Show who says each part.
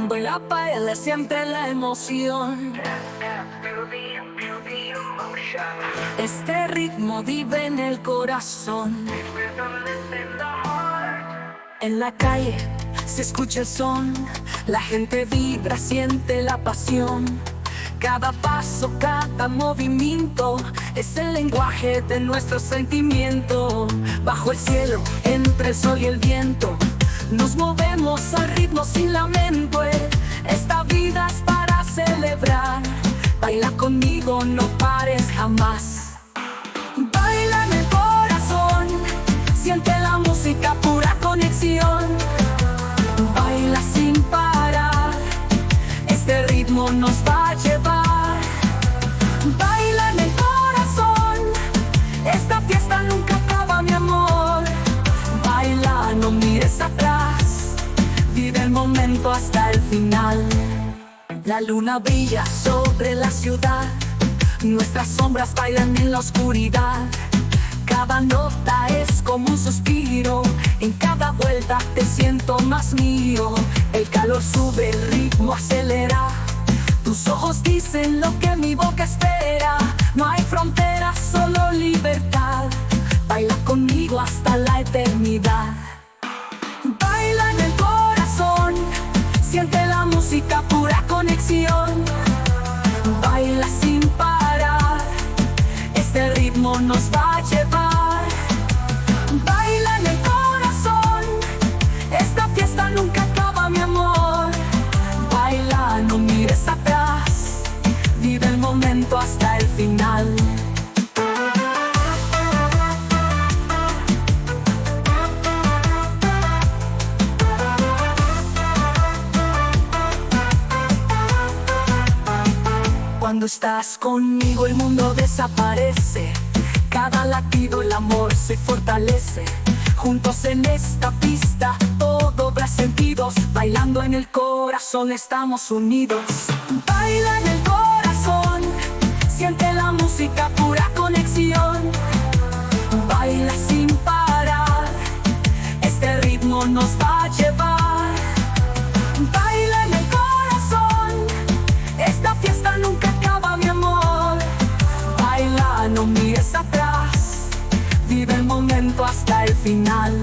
Speaker 1: Baila, baila, siente la emoción. Este ritmo vive en el corazón. En la calle se escucha el son, la gente vibra, siente la pasión. Cada paso, cada movimiento es el lenguaje de nuestro sentimiento. Bajo el cielo, entre el sol y el viento, nos movemos al ritmo sin lamento. Esta vida es para celebrar. Baila conmigo, no pares jamás. Baila en el corazón, siente la música, pura conexión. Baila sin parar, este ritmo nos va a llevar. Baila en el corazón, esta fiesta nunca acaba, mi amor. Baila, no mires atrás, vive el momento hasta el final. La luna brilla sobre la ciudad, nuestras sombras bailan en la oscuridad. Cada nota es como un suspiro, en cada vuelta te siento más mío. El calor sube, el ritmo acelera, tus ojos dicen lo que mi boca espera. No hay fronteras, solo libertad. Baila conmigo hasta la eternidad. Baila en el corazón, siente la música, pura conexión. Baila sin parar, este ritmo nos va a llevar. Baila en el corazón, esta fiesta nunca acaba, mi amor. Baila, no mires atrás, vive el momento hasta el final. Cuando estás conmigo el mundo desaparece, cada latido el amor se fortalece. Juntos en esta pista todo habrá sentidos, bailando en el corazón estamos unidos. Baila en el corazón, siente la música, pura conexión. Baila sin parar, este ritmo nos va a llevar. Baila en el corazón, esta fiesta nunca acaba, mi amor. Baila, no mires atrás, vive el momento hasta el final.